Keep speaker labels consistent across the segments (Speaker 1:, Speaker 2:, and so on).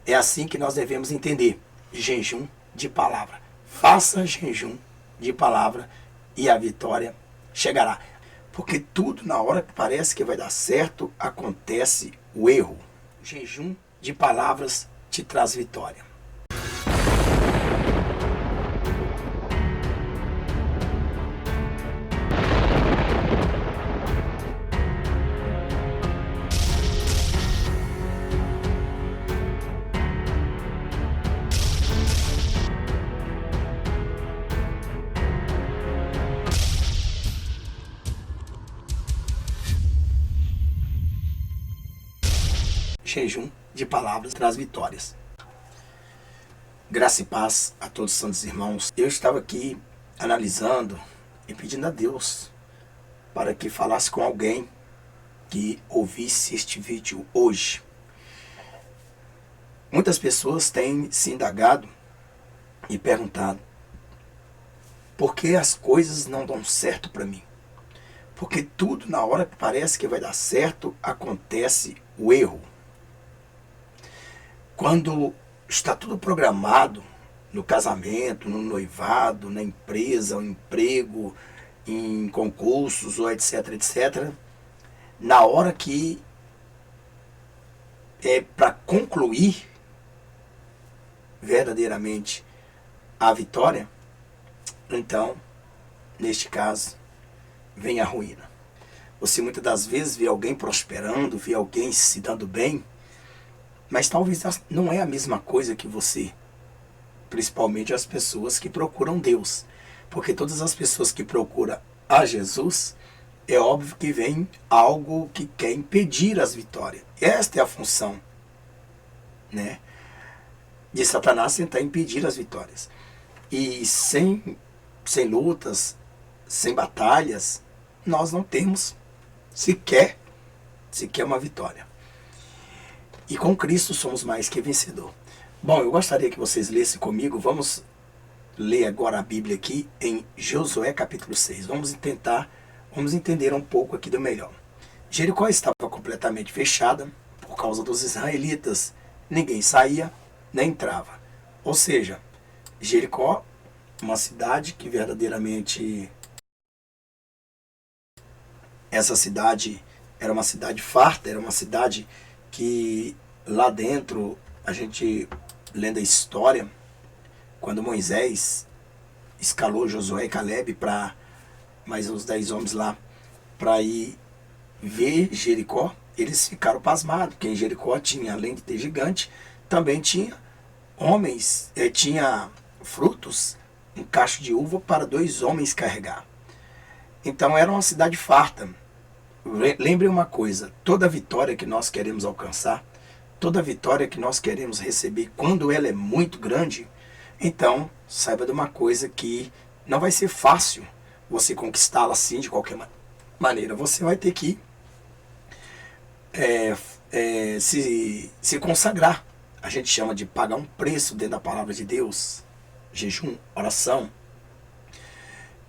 Speaker 1: É assim que nós devemos entender jejum de palavra. Faça jejum de palavra e a vitória chegará. Porque tudo na hora que parece que vai dar certo, acontece o erro. Jejum de palavras te traz vitória. Jejum de palavras traz vitórias. Graça e paz a todos os santos irmãos. Eu estava aqui analisando e pedindo a Deus para que falasse com alguém que ouvisse este vídeo hoje. Muitas pessoas têm se indagado e perguntado: por que as coisas não dão certo para mim? Porque tudo na hora que parece que vai dar certo, acontece o erro. Quando está tudo programado no casamento, no noivado, na empresa, no emprego, em concursos, ou etc, etc, na hora que é para concluir verdadeiramente a vitória, então, neste caso, vem a ruína. Você muitas das vezes vê alguém prosperando, vê alguém se dando bem, mas talvez não é a mesma coisa que você. Principalmente as pessoas que procuram Deus. Porque todas as pessoas que procuram a Jesus, é óbvio que vem algo que quer impedir as vitórias. Esta é a função, né, de Satanás, tentar impedir as vitórias. E sem lutas, sem batalhas, nós não temos sequer uma vitória. E com Cristo somos mais que vencedor. Bom, eu gostaria que vocês lessem comigo. Vamos ler agora a Bíblia aqui em Josué capítulo 6. Vamos entender um pouco aqui do melhor. Jericó estava completamente fechada por causa dos israelitas. Ninguém saía nem entrava. Ou seja, Jericó, uma cidade que verdadeiramente... Essa cidade era uma cidade farta, era uma cidade que lá dentro, a gente lendo a história, quando Moisés escalou Josué e Caleb para mais uns 10 homens lá para ir ver Jericó, eles ficaram pasmados, porque em Jericó tinha, além de ter gigante, também tinha homens, tinha frutos, um cacho de uva para 2 homens carregar. Então era uma cidade farta. Lembre uma coisa, toda vitória que nós queremos alcançar, toda vitória que nós queremos receber, quando ela é muito grande, então saiba de uma coisa, que não vai ser fácil você conquistá-la assim de qualquer maneira. Você vai ter que se consagrar. A gente chama de pagar um preço dentro da palavra de Deus, jejum, oração.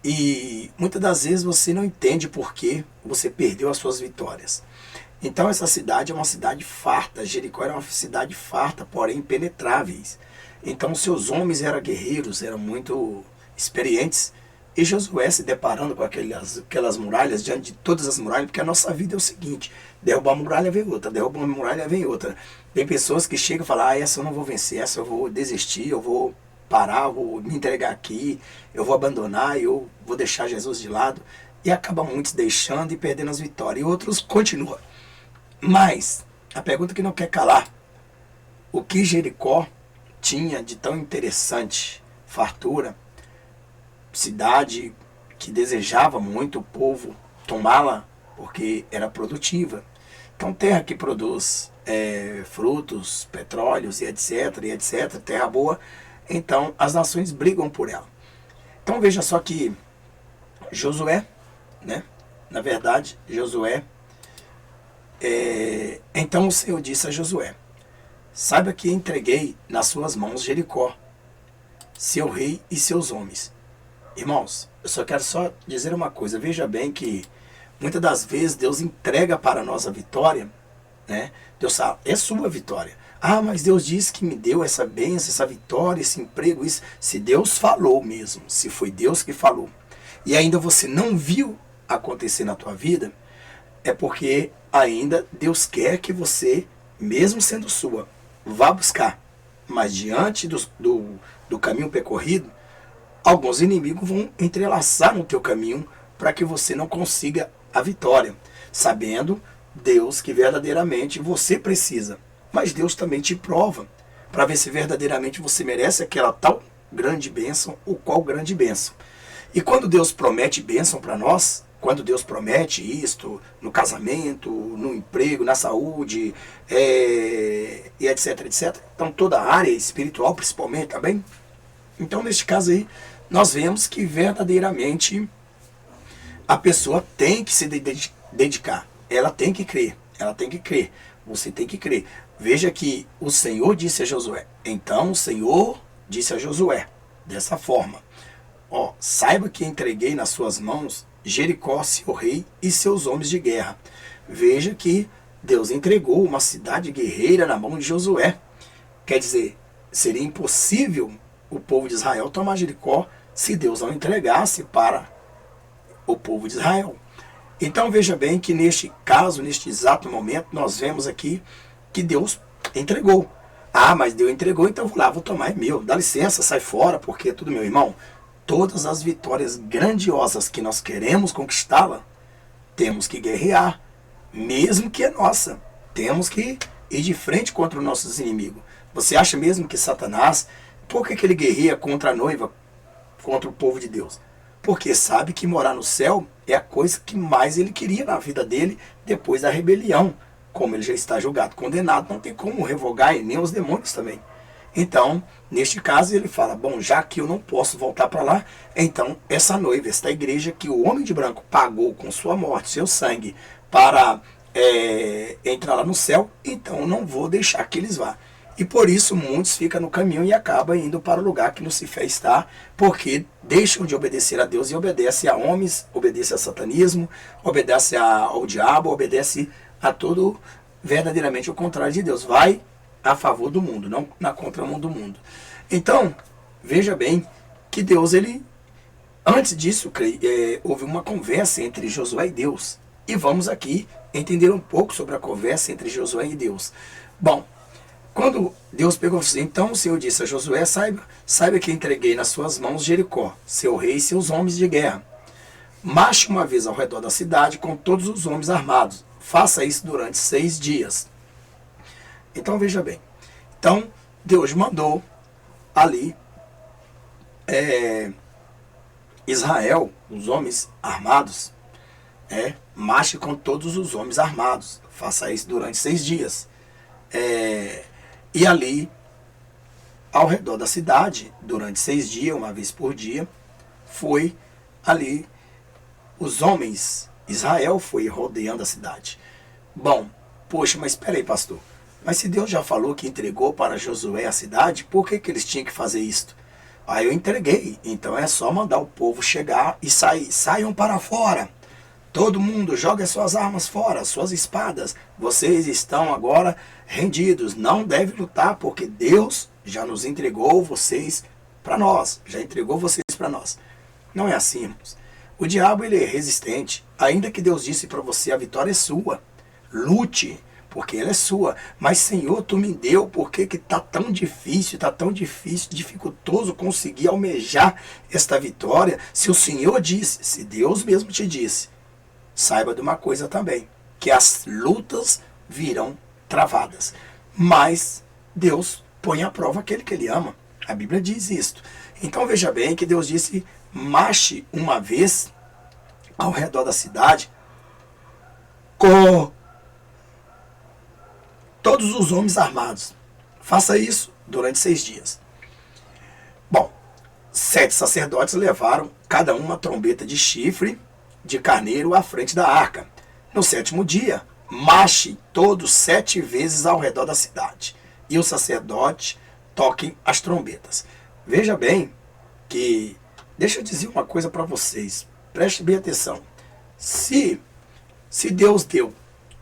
Speaker 1: E muitas das vezes você não entende por que você perdeu as suas vitórias. Então essa cidade é uma cidade farta. Jericó era uma cidade farta, porém impenetráveis. Então seus homens eram guerreiros, eram muito experientes. E Josué se deparando com aquelas muralhas, diante de todas as muralhas, porque a nossa vida é o seguinte: derrubar uma muralha vem outra, derrubar uma muralha vem outra. Tem pessoas que chegam e falam: essa eu não vou vencer, essa eu vou desistir, eu vou parar, vou me entregar aqui, eu vou abandonar, eu vou deixar Jesus de lado. E acabam muitos deixando e perdendo as vitórias, e outros continuam. Mas a pergunta que não quer calar: o que Jericó tinha de tão interessante? Fartura, cidade que desejava muito o povo tomá-la, porque era produtiva. Então terra que produz frutos, petróleos e etc, terra boa, então as nações brigam por ela. Então veja só que Josué, né? Na verdade, Josué, então o Senhor disse a Josué: saiba que entreguei nas suas mãos Jericó, seu rei e seus homens. Irmãos, eu só quero dizer uma coisa. Veja bem que muitas das vezes Deus entrega para nós a vitória, né? Deus sabe, é sua vitória. Ah, mas Deus disse que me deu essa bênção, essa vitória, esse emprego, isso. Se Deus falou mesmo, se foi Deus que falou, e ainda você não viu acontecer na tua vida, é porque ainda Deus quer que você, mesmo sendo sua, vá buscar. Mas diante do caminho percorrido, alguns inimigos vão entrelaçar no teu caminho para que você não consiga a vitória, sabendo Deus que verdadeiramente você precisa. Mas Deus também te prova para ver se verdadeiramente você merece aquela tal grande bênção ou qual grande bênção. E quando Deus promete bênção para nós, quando Deus promete isto no casamento, no emprego, na saúde, e etc, etc. Então toda a área espiritual principalmente, tá bem? Então neste caso aí, nós vemos que verdadeiramente a pessoa tem que se dedicar. Ela tem que crer. Ela tem que crer. Você tem que crer. Veja que o Senhor disse a Josué. Então o Senhor disse a Josué, dessa forma. Ó, saiba que entreguei nas suas mãos Jericó, seu rei, e seus homens de guerra. Veja que Deus entregou uma cidade guerreira na mão de Josué. Quer dizer, seria impossível o povo de Israel tomar Jericó se Deus não entregasse para o povo de Israel. Então veja bem que neste caso, neste exato momento, nós vemos aqui que Deus entregou. Ah, mas Deus entregou, então vou lá, vou tomar, é meu. Dá licença, sai fora, porque é tudo meu. Irmão, todas as vitórias grandiosas que nós queremos conquistá-la, temos que guerrear, mesmo que é nossa. Temos que ir de frente contra os nossos inimigos. Você acha mesmo que Satanás, por que ele guerreia contra a noiva, contra o povo de Deus? Porque sabe que morar no céu é a coisa que mais ele queria na vida dele depois da rebelião. Como ele já está julgado, condenado, não tem como revogar, e nem os demônios também. Então, neste caso, ele fala, bom, já que eu não posso voltar para lá, então essa noiva, esta igreja que o homem de branco pagou com sua morte, seu sangue, para entrar lá no céu, então não vou deixar que eles vá. E por isso muitos ficam no caminho e acabam indo para o lugar que Lucifer está, porque deixam de obedecer a Deus e obedecem a homens, obedecem a satanismo, obedecem ao diabo, obedecem a todo verdadeiramente o contrário de Deus. Vai a favor do mundo, não na contramão do mundo. Então, veja bem que Deus, antes disso, houve uma conversa entre Josué e Deus. E vamos aqui entender um pouco sobre a conversa entre Josué e Deus. Bom, quando Deus pegou assim, então o Senhor disse a Josué, saiba que entreguei nas suas mãos Jericó, seu rei e seus homens de guerra. Marche uma vez ao redor da cidade com todos os homens armados. Faça isso durante 6 dias. Então veja bem. Então Deus mandou ali Israel, os homens armados, marche com todos os homens armados. Faça isso durante 6 dias. E ali, ao redor da cidade, durante 6 dias, uma vez por dia, foi ali os homens, Israel foi rodeando a cidade. Bom, poxa, mas espera aí, pastor. Mas se Deus já falou que entregou para Josué a cidade, por que eles tinham que fazer isto? Aí eu entreguei, então é só mandar o povo chegar e sair. Saiam para fora. Todo mundo joga suas armas fora, suas espadas. Vocês estão agora rendidos. Não devem lutar, porque Deus já nos entregou vocês para nós. Já entregou vocês para nós. Não é assim, irmãos. O diabo, ele é resistente. Ainda que Deus disse para você, a vitória é sua. Lute, porque ela é sua. Mas, Senhor, tu me deu, porque que está tão difícil, dificultoso conseguir almejar esta vitória. Se o Senhor disse, se Deus mesmo te disse, saiba de uma coisa também, que as lutas virão travadas. Mas Deus põe à prova aquele que ele ama. A Bíblia diz isto. Então veja bem que Deus disse, marche uma vez ao redor da cidade com todos os homens armados. Faça isso durante 6 dias. Bom, 7 sacerdotes levaram cada uma trombeta de chifre de carneiro à frente da arca. No 7º dia, marche todos 7 vezes ao redor da cidade, e os sacerdotes toquem as trombetas. Veja bem que, deixa eu dizer uma coisa para vocês, preste bem atenção. Se Deus deu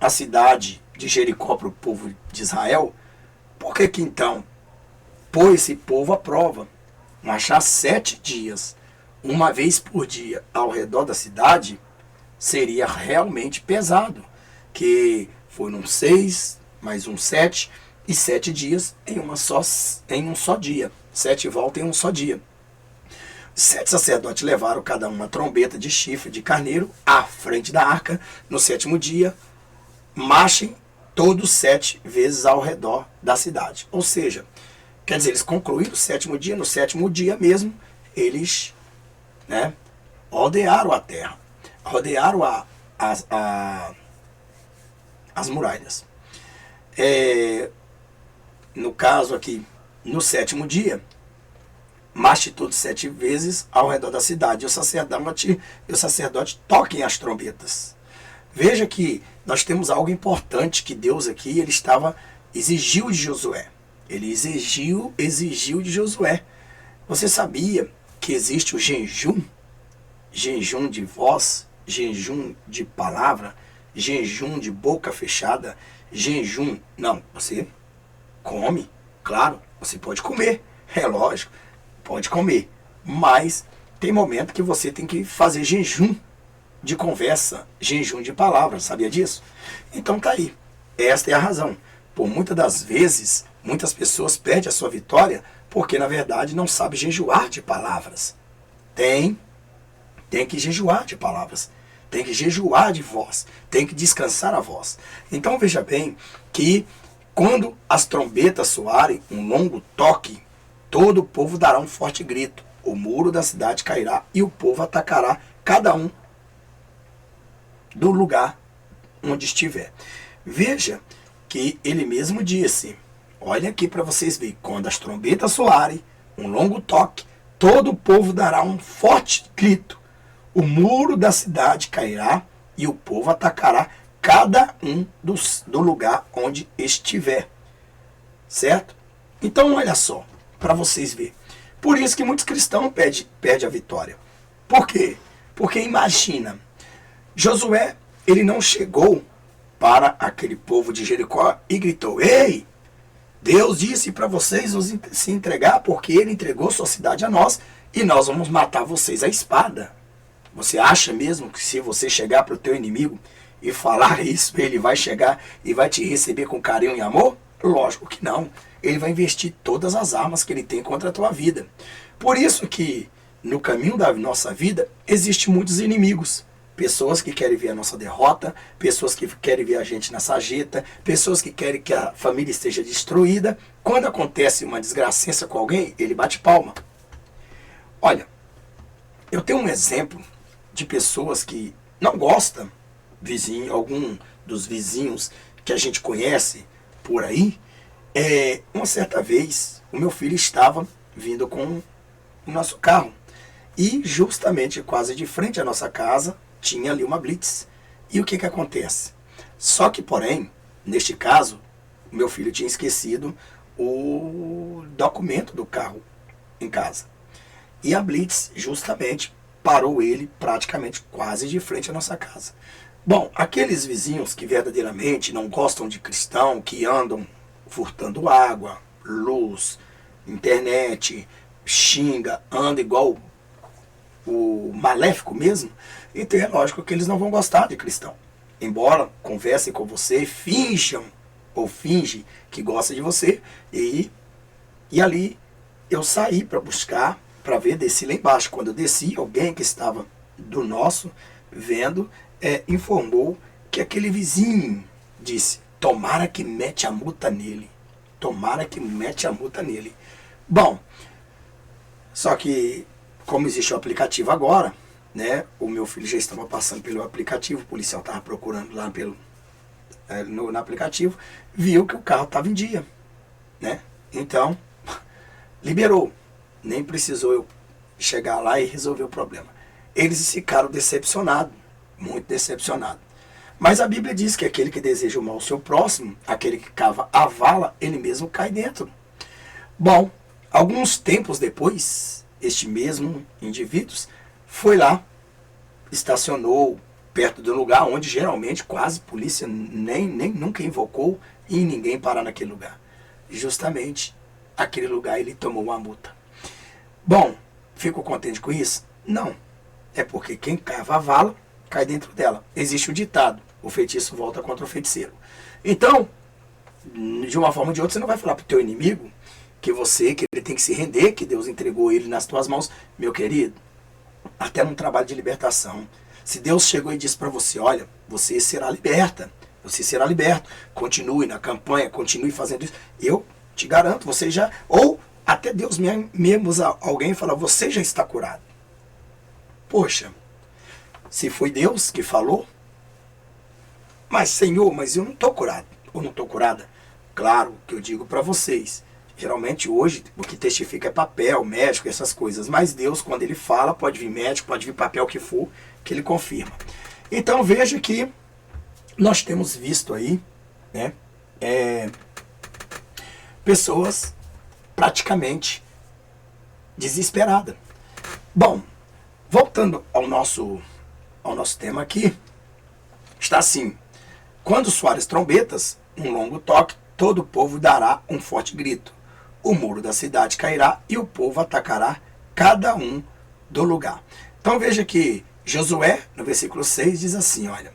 Speaker 1: a cidade de Jericó para o povo de Israel, Por que que então pôs esse povo à prova? Marchar 7 dias, uma vez por dia, ao redor da cidade, seria realmente pesado. Que foram 6, mais um 7, e 7 dias em um só dia. 7 voltas em um só dia. 7 sacerdotes levaram cada um uma trombeta de chifre de carneiro à frente da arca. No 7º dia, marchem todos 7 vezes ao redor da cidade. Ou seja, quer dizer, eles concluíram o 7º dia. No 7º dia mesmo, eles, né, rodearam a terra, rodearam as muralhas. No caso aqui, no 7º dia, marche todos 7 vezes ao redor da cidade, e o sacerdote toquem as trombetas. Veja que nós temos algo importante que Deus aqui exigiu de Josué. Ele exigiu de Josué. Você sabia que existe o jejum? Jejum de voz, jejum de palavra, jejum de boca fechada, jejum... Não, você come, claro, você pode comer, é lógico, pode comer. Mas tem momento que você tem que fazer jejum de conversa, jejum de palavras, sabia disso? Então tá aí, esta é a razão. Por muitas das vezes, muitas pessoas perdem a sua vitória porque na verdade não sabe jejuar de palavras. Tem que jejuar de palavras, tem que jejuar de voz, tem que descansar a voz. Então veja bem que quando as trombetas soarem um longo toque, todo o povo dará um forte grito, o muro da cidade cairá e o povo atacará cada um do lugar onde estiver. Veja que ele mesmo disse, olha aqui para vocês verem, quando as trombetas soarem, um longo toque, todo o povo dará um forte grito, o muro da cidade cairá e o povo atacará cada um do lugar onde estiver. Certo? Então olha só, para vocês verem. Por isso que muitos cristãos perdem a vitória. Por quê? Porque imagina, Josué, ele não chegou para aquele povo de Jericó e gritou, ei, Deus disse para vocês se entregar porque ele entregou sua cidade a nós e nós vamos matar vocês à espada. Você acha mesmo que se você chegar para o teu inimigo e falar isso, ele vai chegar e vai te receber com carinho e amor? Lógico que não. Ele vai investir todas as armas que ele tem contra a tua vida. Por isso que no caminho da nossa vida existem muitos inimigos. Pessoas que querem ver a nossa derrota, pessoas que querem ver a gente na sarjeta, pessoas que querem que a família esteja destruída. Quando acontece uma desgraçança com alguém, ele bate palma. Olha, eu tenho um exemplo de pessoas que não gostam, algum dos vizinhos que a gente conhece por aí. Uma certa vez, o meu filho estava vindo com o nosso carro e justamente quase de frente à nossa casa tinha ali uma blitz. E o que acontece? Só que, porém, neste caso, o meu filho tinha esquecido o documento do carro em casa. E a blitz justamente parou ele praticamente quase de frente à nossa casa. Bom, aqueles vizinhos que verdadeiramente não gostam de cristão, que andam furtando água, luz, internet, xinga, anda igual o maléfico mesmo, então é lógico que eles não vão gostar de cristão. Embora conversem com você, finjam que gosta de você, e ali eu saí para buscar, para ver, desci lá embaixo. Quando eu desci, alguém que estava do nosso vendo, informou que aquele vizinho disse, tomara que mete a multa nele. Tomara que mete a multa nele. Bom, só que como existe o aplicativo agora, né, o meu filho já estava passando pelo aplicativo, o policial estava procurando lá no aplicativo, viu que o carro estava em dia, né? Então, liberou. Nem precisou eu chegar lá e resolver o problema. Eles ficaram decepcionados, muito decepcionados. Mas a Bíblia diz que aquele que deseja o mal ao seu próximo, aquele que cava a vala, ele mesmo cai dentro. Bom, alguns tempos depois, este mesmo indivíduo foi lá, estacionou perto do lugar onde geralmente quase polícia nem nunca invocou e ninguém parar naquele lugar. justamente aquele lugar ele tomou uma multa. Bom, fico contente com isso? Não. É porque quem cava a vala, cai dentro dela. Existe o ditado, o feitiço volta contra o feiticeiro. Então, de uma forma ou de outra, você não vai falar para o teu inimigo que ele tem que se render, que Deus entregou ele nas tuas mãos. Meu querido, até num trabalho de libertação, se Deus chegou e disse para você, olha, você será liberta, você será liberto, continue na campanha, continue fazendo isso, eu te garanto, você já, ou até Deus mesmo usa alguém e fala, você já está curado. Poxa, se foi Deus que falou, mas Senhor, mas eu não estou curado, ou não estou curada. Claro que eu digo para vocês, geralmente hoje o que testifica é papel, médico, essas coisas, mas Deus quando ele fala, pode vir médico, pode vir papel, o que for, que ele confirma. Então veja que nós temos visto aí, né, pessoas praticamente desesperadas. Bom, voltando ao nosso tema aqui, está assim, quando soarem as trombetas, um longo toque, todo o povo dará um forte grito. O muro da cidade cairá e o povo atacará cada um do lugar. Então veja que Josué, no versículo 6, diz assim, olha,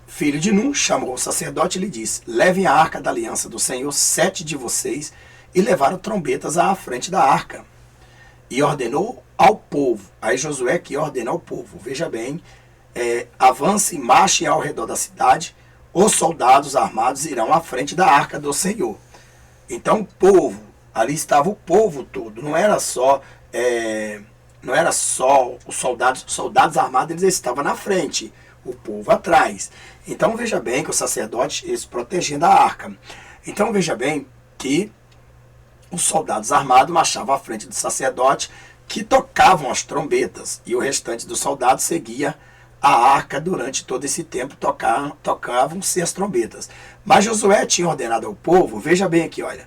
Speaker 1: filho de Nun chamou o sacerdote e lhe disse, levem a arca da aliança do Senhor, 7 de vocês, e levaram trombetas à frente da arca. E ordenou ao povo, aí Josué que ordena ao povo, veja bem, avance e marche ao redor da cidade, os soldados armados irão à frente da arca do Senhor. Então o povo, ali estava o povo todo, não era só os soldados armados, eles estavam na frente, o povo atrás. Então veja bem que os sacerdotes, eles protegendo a arca. Então veja bem que os soldados armados marchavam à frente do sacerdote, que tocavam as trombetas, e o restante dos soldados seguia a arca durante todo esse tempo, tocavam-se as trombetas. Mas Josué tinha ordenado ao povo, veja bem aqui, olha,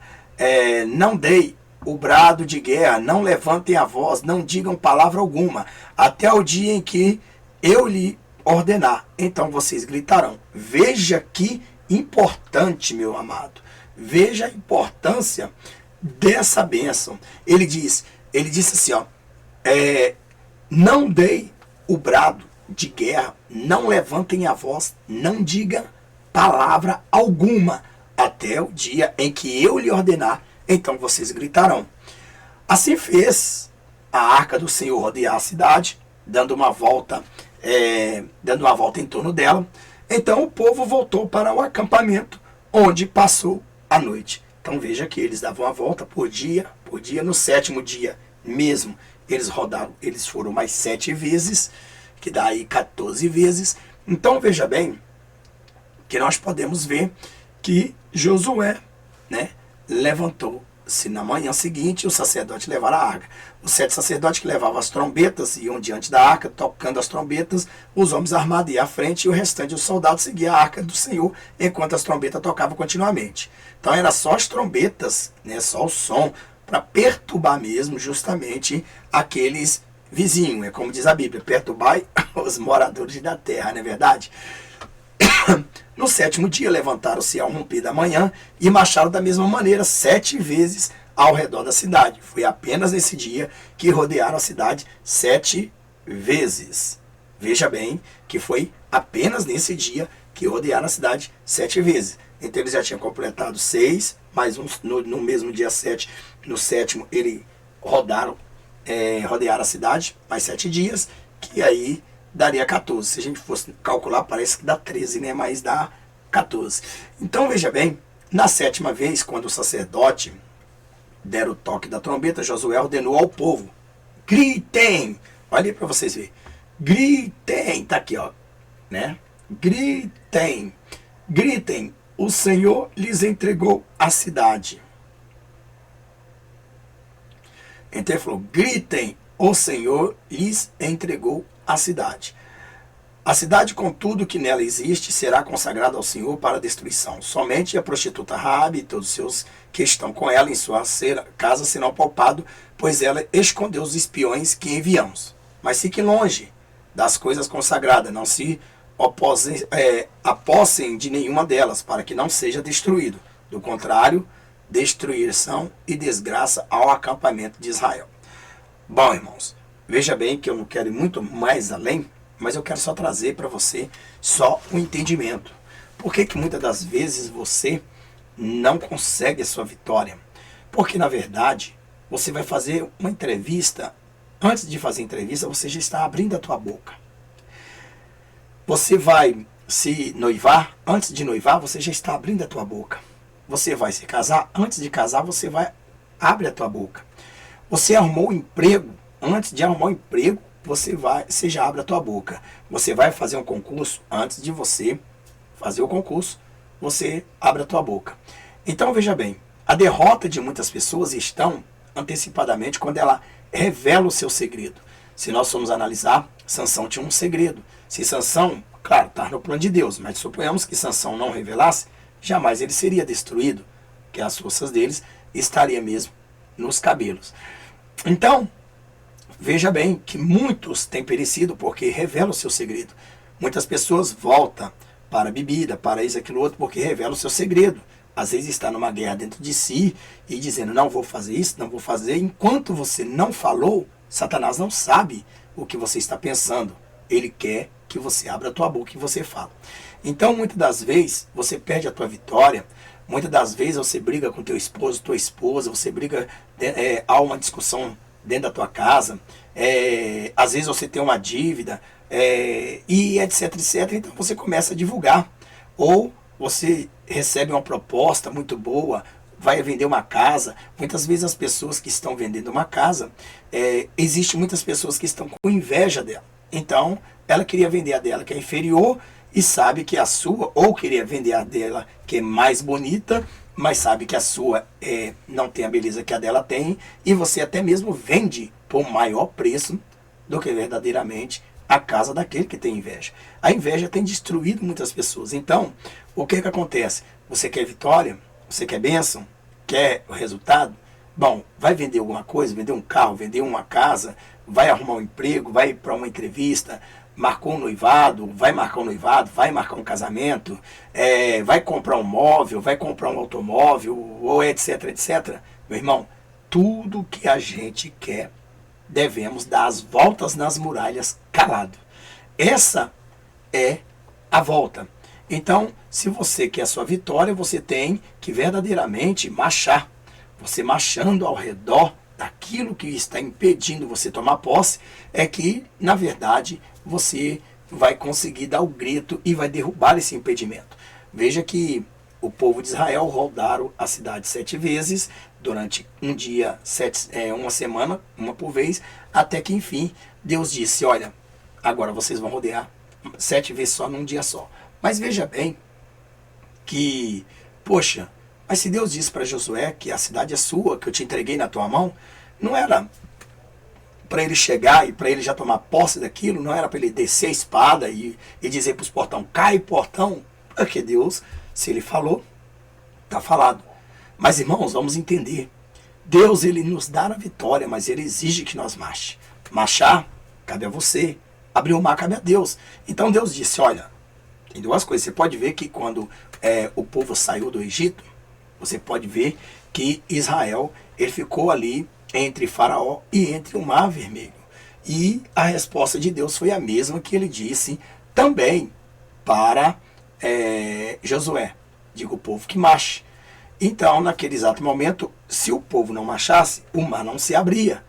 Speaker 1: não dei o brado de guerra, não levantem a voz, não digam palavra alguma, até o dia em que eu lhe ordenar, então vocês gritarão. Veja que importante, meu amado, veja a importância dessa bênção. Ele disse assim, ó, não dei o brado de guerra, não levantem a voz, não diga palavra alguma, até o dia em que eu lhe ordenar, então vocês gritarão. Assim fez a arca do Senhor rodear a cidade, dando uma volta em torno dela. Então o povo voltou para o acampamento, onde passou a noite. Então veja que eles davam a volta por dia, no 7º dia mesmo, eles foram mais 7 vezes, que dá aí 14 vezes. Então veja bem que nós podemos ver que Josué, né, levantou-se na manhã seguinte, o sacerdote levaram a arca. Os 7 sacerdotes que levavam as trombetas iam diante da arca, tocando as trombetas, os homens armados iam à frente e o restante dos soldados seguia a arca do Senhor, enquanto as trombetas tocavam continuamente. Então era só as trombetas, né, só o som, para perturbar mesmo justamente aqueles vizinhos. É como diz a Bíblia, perturbai os moradores da terra, não é verdade? No 7º dia levantaram-se ao romper da manhã e marcharam da mesma maneira 7 vezes ao redor da cidade. Foi apenas nesse dia que rodearam a cidade 7 vezes. Veja bem que foi apenas nesse dia que rodearam a cidade 7 vezes. Então eles já tinham completado 6, mais um no mesmo dia 7. No 7º eles rodearam a cidade mais 7 dias, que aí daria 14. Se a gente fosse calcular, parece que dá 13, né? Mas dá 14. Então veja bem, na 7ª vez, quando o sacerdote der o toque da trombeta, Josué ordenou ao povo, gritem, olha aí para vocês verem, gritem, tá aqui, ó, né? Gritem, o Senhor lhes entregou a cidade. Então ele falou, gritem, o Senhor lhes entregou a cidade. A cidade, com tudo que nela existe, será consagrada ao Senhor para destruição. Somente a prostituta Raabe e todos os seus que estão com ela em sua casa serão poupados, pois ela escondeu os espiões que enviamos. Mas fiquem longe das coisas consagradas, não se apossem de nenhuma delas, para que não seja destruído. Do contrário, destruição e desgraça ao acampamento de Israel. Bom, irmãos, veja bem que eu não quero ir muito mais além, mas eu quero só trazer para você só o entendimento. Por que que muitas das vezes você não consegue a sua vitória? Porque, na verdade, você vai fazer uma entrevista. Antes de fazer a entrevista, você já está abrindo a tua boca. Você vai se noivar. Antes de noivar, você já está abrindo a tua boca. Você vai se casar. Antes de casar, você abre a tua boca. Você arrumou um emprego. Antes de arrumar um emprego, você já abre a tua boca. Você vai fazer um concurso. Antes de você fazer o concurso, você abre a tua boca. Então, veja bem, a derrota de muitas pessoas estão antecipadamente quando ela revela o seu segredo. Se nós formos analisar, Sansão tinha um segredo. Se Sansão, claro, está no plano de Deus, mas suponhamos que Sansão não revelasse, jamais ele seria destruído, que as forças deles estariam mesmo nos cabelos. Então, veja bem que muitos têm perecido porque revelam o seu segredo. Muitas pessoas voltam para a bebida, para isso, aquilo, outro, porque revelam o seu segredo. Às vezes está numa guerra dentro de si e dizendo, não vou fazer isso, não vou fazer. Enquanto você não falou, Satanás não sabe o que você está pensando. Ele quer que você abra a tua boca e você fala. Então, muitas das vezes, você perde a tua vitória. Muitas das vezes, você briga com teu esposo, tua esposa. Você briga, há uma discussão dentro da tua casa. Às vezes, você tem uma dívida, e etc, etc. Então, você começa a divulgar. Ou você recebe uma proposta muito boa, vai vender uma casa. Muitas vezes as pessoas que estão vendendo uma casa, existem muitas pessoas que estão com inveja dela. Então, ela queria vender a dela que é inferior e sabe que a sua, ou queria vender a dela que é mais bonita, mas sabe que a sua não tem a beleza que a dela tem, e você até mesmo vende por maior preço do que verdadeiramente a casa daquele que tem inveja. A inveja tem destruído muitas pessoas. Então, o que acontece? Você quer vitória? Você quer bênção? Quer o resultado? Bom, vai vender alguma coisa, vender um carro, vender uma casa, vai arrumar um emprego, vai para uma entrevista, marcou um noivado, vai marcar um noivado, vai marcar um casamento, vai comprar um móvel, vai comprar um automóvel, ou etc, etc. Meu irmão, tudo que a gente quer, devemos dar as voltas nas muralhas calado. Essa é a volta. Então, se você quer a sua vitória, você tem que verdadeiramente marchar. Você marchando ao redor daquilo que está impedindo você tomar posse, é que, na verdade, você vai conseguir dar o grito e vai derrubar esse impedimento. Veja que o povo de Israel rodaram a cidade 7 vezes, durante um dia, uma semana, uma por vez, até que, enfim, Deus disse, olha, agora vocês vão rodear 7 vezes só num dia só. Mas veja bem que, poxa, mas se Deus disse para Josué que a cidade é sua, que eu te entreguei na tua mão, não era para ele chegar e para ele já tomar posse daquilo, não era para ele descer a espada e dizer para os portão, cai portão, porque Deus, se ele falou, está falado. Mas irmãos, vamos entender, Deus ele nos dá a vitória, mas ele exige que nós marche. Marchar, cabe a você, abrir o mar, cabe a Deus. Então Deus disse, olha, tem duas coisas, você pode ver que quando o povo saiu do Egito, você pode ver que Israel, ele ficou ali entre Faraó e entre o Mar Vermelho. E a resposta de Deus foi a mesma que ele disse também para Josué. Diga o povo que marche. Então, naquele exato momento, se o povo não marchasse, o mar não se abria.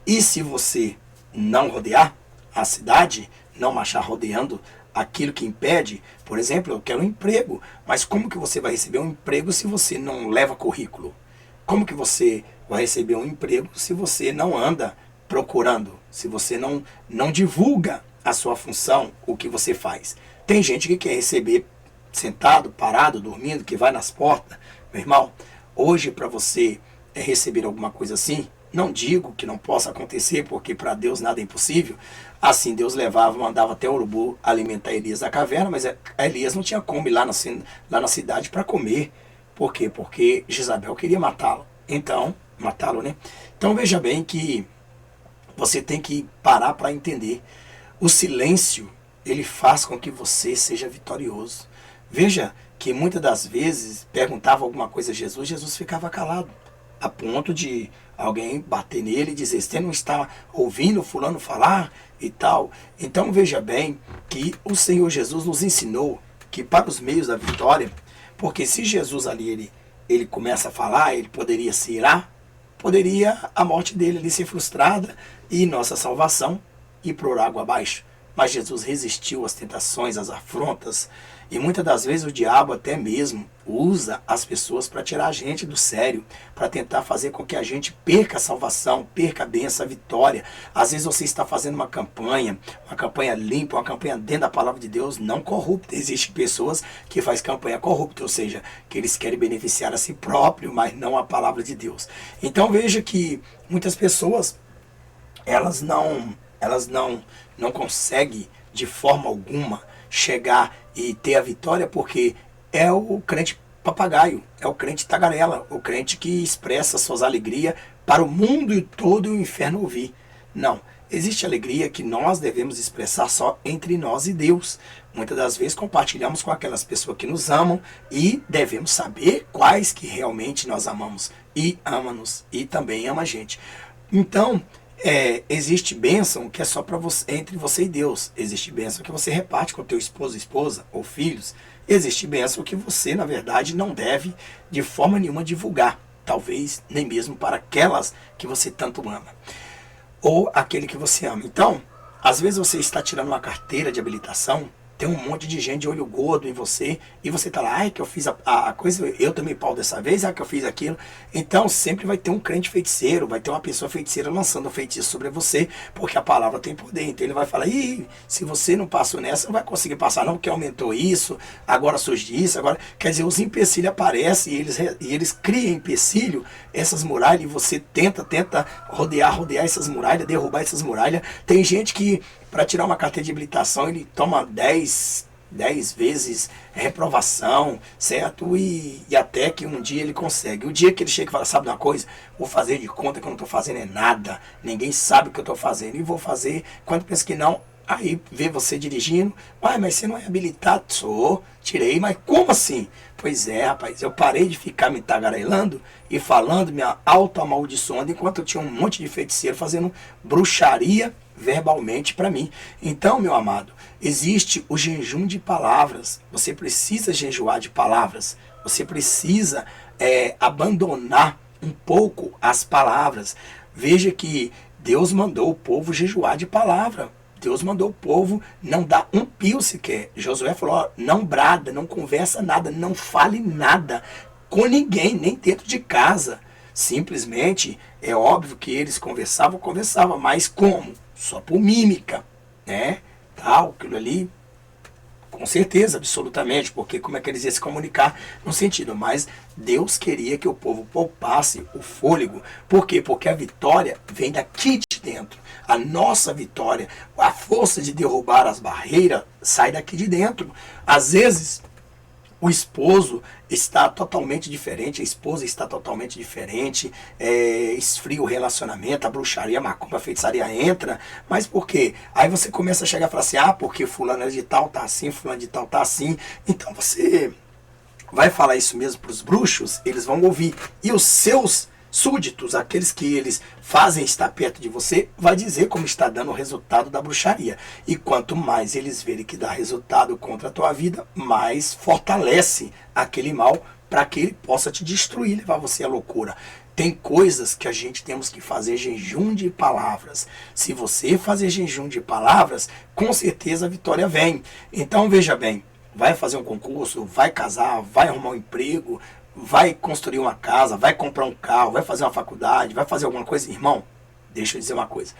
Speaker 1: E se você não rodear a cidade, não marchar rodeando aquilo que impede, por exemplo, eu quero um emprego, mas como que você vai receber um emprego se você não leva currículo? Como que você vai receber um emprego se você não anda procurando, se você não divulga a sua função, o que você faz? Tem gente que quer receber sentado, parado, dormindo, que vai nas portas. Meu irmão, hoje para você receber alguma coisa assim, não digo que não possa acontecer, porque para Deus nada é impossível. Assim Deus mandava até o urubu alimentar Elias da caverna, mas Elias não tinha como ir lá na cidade para comer. Por quê? Porque Jezabel queria matá-lo. Então, matá-lo, né? Então veja bem que você tem que parar para entender. O silêncio, ele faz com que você seja vitorioso. Veja que muitas das vezes perguntava alguma coisa a Jesus, Jesus ficava calado, a ponto de alguém bater nele e dizer, você não está ouvindo fulano falar e tal. Então veja bem que o Senhor Jesus nos ensinou que para os meios da vitória, porque se Jesus ali ele começa a falar, ele poderia se irar, poderia a morte dele ali ser frustrada e nossa salvação ir por água abaixo. Mas Jesus resistiu às tentações, às afrontas, e muitas das vezes o diabo até mesmo usa as pessoas para tirar a gente do sério, para tentar fazer com que a gente perca a salvação, perca a bênção, a vitória. Às vezes você está fazendo uma campanha limpa, uma campanha dentro da palavra de Deus, não corrupta. Existem pessoas que fazem campanha corrupta, ou seja, que eles querem beneficiar a si próprio, mas não a palavra de Deus. Então veja que muitas pessoas, elas não conseguem de forma alguma chegar e ter a vitória, porque é o crente papagaio, é o crente tagarela, o crente que expressa suas alegrias para o mundo e todo o inferno ouvir. Não, existe alegria que nós devemos expressar só entre nós e Deus. Muitas das vezes compartilhamos com aquelas pessoas que nos amam e devemos saber quais que realmente nós amamos e ama-nos e também ama a gente. Então, existe bênção que é só para você, entre você e Deus. Existe bênção que você reparte com o teu esposo, esposa ou filhos. Existe bênção que você, na verdade, não deve de forma nenhuma divulgar. Talvez nem mesmo para aquelas que você tanto ama. Ou aquele que você ama. Então, às vezes você está tirando uma carteira de habilitação, tem um monte de gente de olho gordo em você, e você está lá, ai que eu fiz a coisa, eu tomei pau dessa vez, ai que eu fiz aquilo. Então sempre vai ter um crente feiticeiro, vai ter uma pessoa feiticeira lançando um feitiço sobre você, porque a palavra tem poder. Então ele vai falar, ih, se você não passou nessa, não vai conseguir passar não, porque aumentou isso, agora surge isso, agora... Quer dizer, os empecilhos aparecem e eles criam empecilho, essas muralhas, e você tenta rodear essas muralhas, derrubar essas muralhas. Tem gente que, para tirar uma carteira de habilitação, ele toma 10 vezes reprovação, certo? E até que um dia ele consegue. O dia que ele chega e fala, sabe de uma coisa? Vou fazer de conta que eu não estou fazendo é nada. Ninguém sabe o que eu estou fazendo. E vou fazer. Quando pensa que não, aí vê você dirigindo. Mas você não é habilitado? Sou. Tirei. Mas como assim? Pois é, rapaz. Eu parei de ficar me tagarelando e falando, me auto-amaldiçoando, enquanto eu tinha um monte de feiticeiro fazendo bruxaria verbalmente para mim. Então, meu amado, existe o jejum de palavras. Você precisa jejuar de palavras. Você precisa abandonar um pouco as palavras. Veja que Deus mandou o povo jejuar de palavra. Deus mandou o povo não dar um pio sequer. Josué falou, ó, não brada, não conversa nada, não fale nada com ninguém, nem dentro de casa. Simplesmente, é óbvio que eles conversavam, mas como? Só por mímica, né? Tal, aquilo ali, com certeza, absolutamente, porque como é que eles iam se comunicar no sentido? Mas Deus queria que o povo poupasse o fôlego. Por quê? Porque a vitória vem daqui de dentro. A nossa vitória, a força de derrubar as barreiras, sai daqui de dentro. Às vezes, o esposo está totalmente diferente, a esposa está totalmente diferente, esfria o relacionamento, a bruxaria, a macumba, a feitiçaria entra, mas por quê? Aí você começa a chegar e falar assim, porque fulano de tal tá assim, fulano de tal tá assim, então você vai falar isso mesmo para os bruxos, eles vão ouvir, e os seus súditos, aqueles que eles fazem estar perto de você, vai dizer como está dando o resultado da bruxaria. E quanto mais eles verem que dá resultado contra a tua vida, mais fortalece aquele mal para que ele possa te destruir, levar você à loucura. Tem coisas que a gente temos que fazer jejum de palavras. Se você fazer jejum de palavras, com certeza a vitória vem. Então veja bem, vai fazer um concurso, vai casar, vai arrumar um emprego, vai construir uma casa, vai comprar um carro, vai fazer uma faculdade, vai fazer alguma coisa, irmão, deixa eu dizer uma coisa,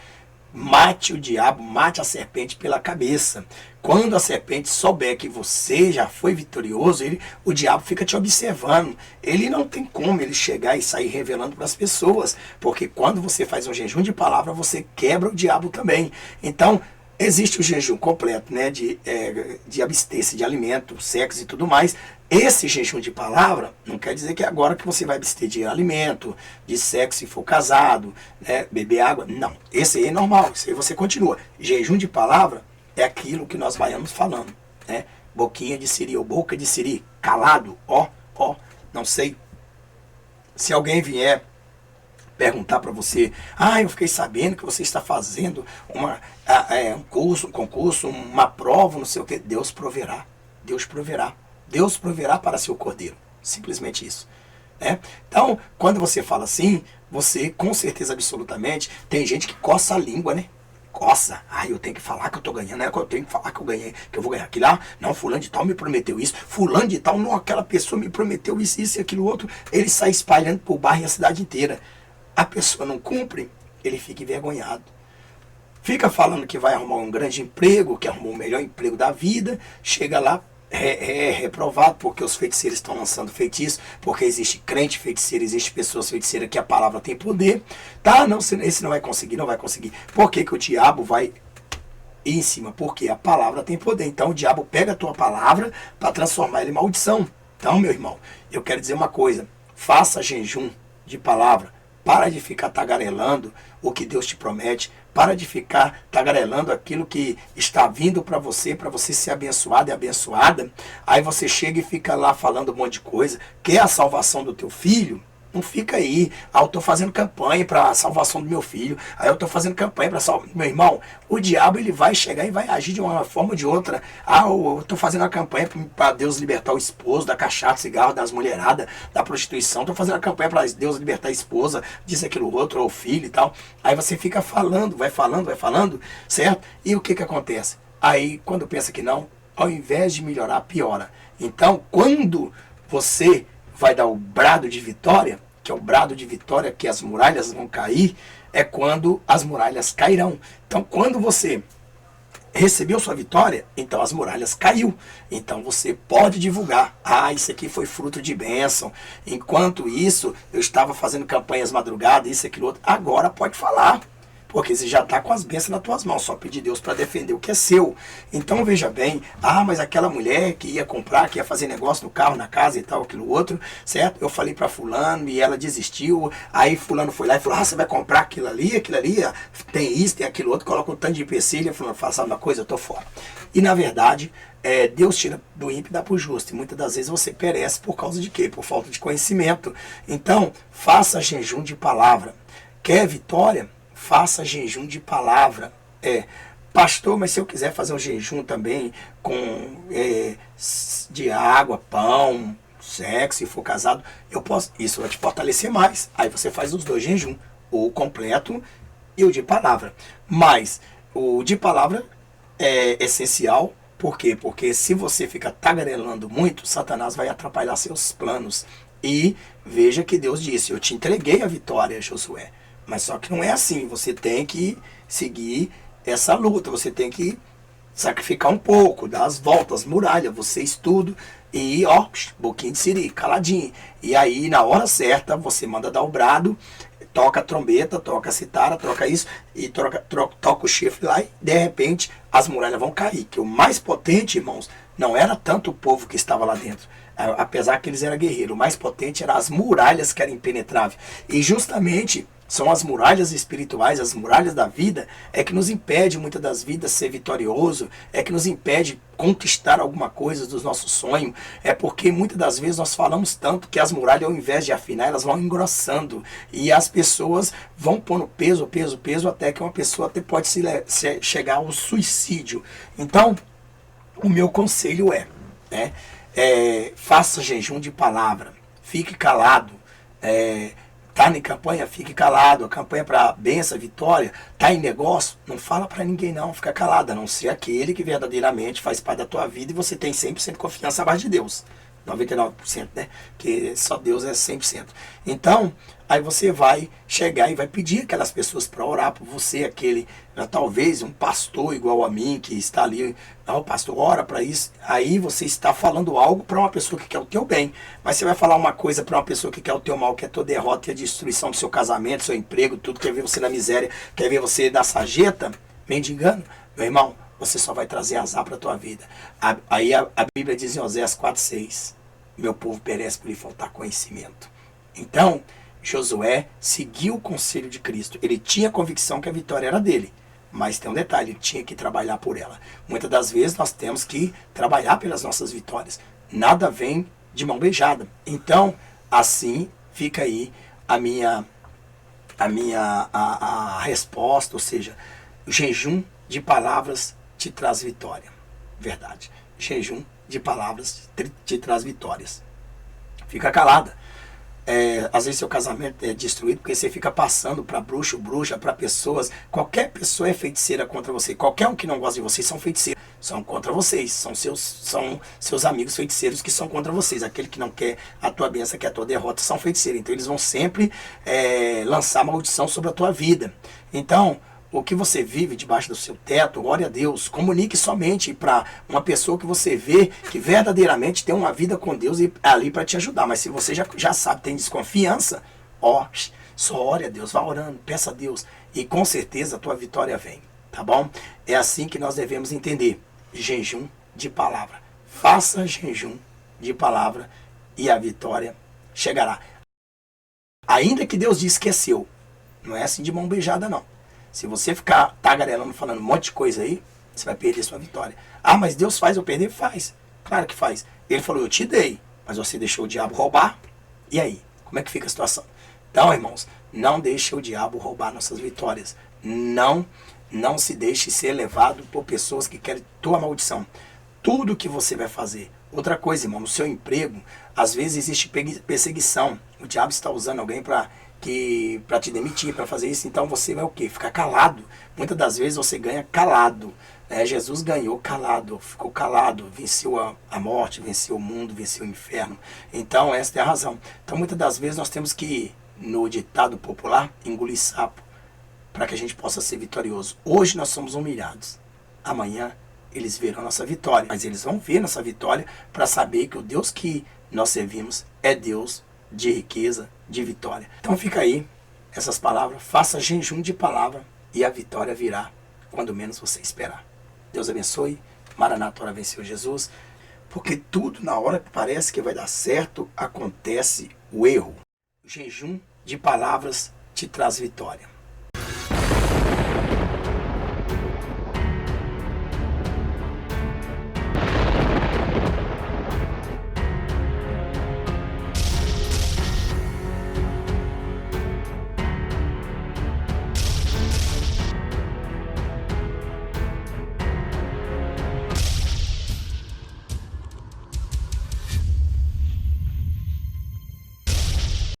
Speaker 1: mate o diabo, mate a serpente pela cabeça. Quando a serpente souber que você já foi vitorioso, o diabo fica te observando. Ele não tem como ele chegar e sair revelando para as pessoas, porque quando você faz um jejum de palavra, você quebra o diabo também. Então, existe o jejum completo, né, de abster-se de alimento, sexo e tudo mais. Esse jejum de palavra não quer dizer que é agora que você vai abster de alimento, de sexo se for casado, né, beber água. Não, esse aí é normal, isso aí você continua. Jejum de palavra é aquilo que nós vaiamos falando, né? Boquinha de siri ou boca de siri. calado, ó, não sei. Se alguém vier perguntar para você, eu fiquei sabendo que você está fazendo um curso, um concurso, uma prova, não sei o que, Deus proverá. Deus proverá. Deus proverá para seu cordeiro. Simplesmente isso. Né? Então, quando você fala assim, você, com certeza absolutamente, tem gente que coça a língua, né? Coça. Eu tenho que falar que eu tô ganhando, né? Eu tenho que falar que eu ganhei, que eu vou ganhar aquilo lá. Não, fulano de tal me prometeu isso. Fulano de tal, não, aquela pessoa me prometeu isso e aquilo outro. Ele sai espalhando por bairro e a cidade inteira. A pessoa não cumpre, ele fica envergonhado. Fica falando que vai arrumar um grande emprego, que arrumou o melhor emprego da vida, chega lá, reprovado, porque os feiticeiros estão lançando feitiço, porque existe crente feiticeiro, existe pessoas feiticeiras que a palavra tem poder. Tá, não, esse não vai conseguir, não vai conseguir. Por que que o diabo vai ir em cima? Porque a palavra tem poder. Então o diabo pega a tua palavra para transformar ela em maldição. Então, meu irmão, eu quero dizer uma coisa, faça jejum de palavra. Para de ficar tagarelando o que Deus te promete. Para de ficar tagarelando aquilo que está vindo para você ser abençoado e abençoada. Aí você chega e fica lá falando um monte de coisa. Quer a salvação do teu filho? Não fica aí. Eu estou fazendo campanha para a salvação do meu filho. Aí eu estou fazendo campanha para salvar. Meu irmão, o diabo ele vai chegar e vai agir de uma forma ou de outra. Eu estou fazendo uma campanha para Deus libertar o esposo da cachaça, cigarro, das mulheradas, da prostituição. Estou fazendo uma campanha para Deus libertar a esposa, disso, aquilo, outro, ou o filho e tal. Aí você fica falando, vai falando, certo? E o que que acontece? Aí, quando pensa que não, ao invés de melhorar, piora. Então, quando você vai dar o brado de vitória, que é o brado de vitória que as muralhas vão cair, é quando as muralhas cairão. Então, quando você recebeu sua vitória, então as muralhas caiu. Então você pode divulgar. Isso aqui foi fruto de bênção. Enquanto isso, eu estava fazendo campanhas madrugadas, isso, aquilo, outro. Agora pode falar. Porque você já está com as bênçãos nas tuas mãos, só pedir Deus para defender o que é seu. Então veja bem, mas aquela mulher que ia comprar, que ia fazer negócio no carro, na casa e tal, aquilo outro, certo? Eu falei para fulano e ela desistiu, aí fulano foi lá e falou, você vai comprar aquilo ali, tem isso, tem aquilo outro, coloca um tanto de empecilho, fulano fala, sabe uma coisa, eu tô fora. E na verdade, Deus tira do ímpio e dá para o justo. E muitas das vezes você perece por causa de quê? Por falta de conhecimento. Então, faça jejum de palavra. Quer vitória? Faça jejum de palavra. Pastor, mas se eu quiser fazer um jejum também de água, pão, sexo, se for casado, eu posso. Isso vai te fortalecer mais. Aí você faz os dois jejum, o completo e o de palavra. Mas o de palavra é essencial. Por quê? Porque se você fica tagarelando muito, Satanás vai atrapalhar seus planos. E veja que Deus disse, eu te entreguei a vitória, Josué. Mas só que não é assim, você tem que seguir essa luta, você tem que sacrificar um pouco, dar as voltas, muralha, você estuda e boquinha de siri, caladinho. E aí na hora certa você manda dar o brado, toca a trombeta, toca a citara, toca isso, e toca o chifre lá e de repente as muralhas vão cair. Que o mais potente, irmãos, não era tanto o povo que estava lá dentro. Apesar que eles eram guerreiros, o mais potente eram as muralhas que eram impenetráveis. E justamente são as muralhas espirituais, as muralhas da vida, é que nos impede muitas das vidas ser vitorioso, é que nos impede conquistar alguma coisa dos nossos sonhos, é porque muitas das vezes nós falamos tanto que as muralhas, ao invés de afinar, elas vão engrossando, e as pessoas vão pondo peso, até que uma pessoa até pode chegar ao suicídio. Então, o meu conselho faça jejum de palavra, fique calado, tá em campanha, fique calado. A campanha para bênção, vitória, tá em negócio, não fala para ninguém não, fica calado, a não ser aquele que verdadeiramente faz parte da tua vida e você tem 100% confiança abaixo de Deus. 99%, né? Que só Deus é 100%. Então, aí você vai chegar e vai pedir aquelas pessoas para orar por você, talvez um pastor igual a mim, que está ali, o pastor ora para isso, aí você está falando algo para uma pessoa que quer o teu bem, mas você vai falar uma coisa para uma pessoa que quer o teu mal, que é a tua derrota, que é a destruição do seu casamento, do seu emprego, tudo, quer ver você na miséria, quer ver você da sarjeta, mendigando, meu irmão, você só vai trazer azar para a tua vida. Aí a Bíblia diz em Oséias 4:6, meu povo perece por lhe faltar conhecimento. Então, Josué seguiu o conselho de Cristo. Ele tinha convicção que a vitória era dele. Mas tem um detalhe, ele tinha que trabalhar por ela. Muitas das vezes nós temos que trabalhar pelas nossas vitórias. nada vem de mão beijada. Então, assim fica aí a resposta, ou seja, o jejum de palavras te traz vitória. Verdade. Jejum de palavras te traz vitórias. Fica calada. Às vezes seu casamento é destruído porque você fica passando para bruxo, bruxa, para pessoas. Qualquer pessoa é feiticeira contra você. Qualquer um que não gosta de vocês são feiticeiros. São contra vocês. São seus amigos feiticeiros que são contra vocês. Aquele que não quer a tua bênção, quer a tua derrota, são feiticeiros. Então eles vão sempre lançar maldição sobre a tua vida. Então, o que você vive debaixo do seu teto, glória a Deus, comunique somente para uma pessoa que você vê que verdadeiramente tem uma vida com Deus e ali para te ajudar. Mas se você já sabe, tem desconfiança, só ore a Deus, vá orando, peça a Deus e com certeza a tua vitória vem, tá bom? É assim que nós devemos entender, jejum de palavra. Faça jejum de palavra e a vitória chegará. Ainda que Deus diz que é seu, não é assim de mão beijada não. Se você ficar tagarelando, falando um monte de coisa aí, você vai perder sua vitória. Ah, mas Deus faz eu perder? Faz. Claro que faz. Ele falou, eu te dei, mas você deixou o diabo roubar. E aí? Como é que fica a situação? Então, irmãos, não deixe o diabo roubar nossas vitórias. Não se deixe ser levado por pessoas que querem tua maldição. Tudo que você vai fazer. Outra coisa, irmão, no seu emprego, às vezes existe perseguição. O diabo está usando alguém para te demitir, para fazer isso, então você vai o quê? Ficar calado. Muitas das vezes você ganha calado. Jesus ganhou calado, ficou calado, venceu a morte, venceu o mundo, venceu o inferno. Então essa é a razão. Então muitas das vezes nós temos que, no ditado popular, engolir sapo, para que a gente possa ser vitorioso. Hoje nós somos humilhados, amanhã eles verão nossa vitória, mas eles vão ver nossa vitória para saber que o Deus que nós servimos é Deus de riqueza, de vitória. Então fica aí essas palavras, faça jejum de palavra e a vitória virá quando menos você esperar. Deus abençoe, Maranata, hora venceu Jesus, porque tudo na hora que parece que vai dar certo, acontece o erro. O jejum de palavras te traz vitória.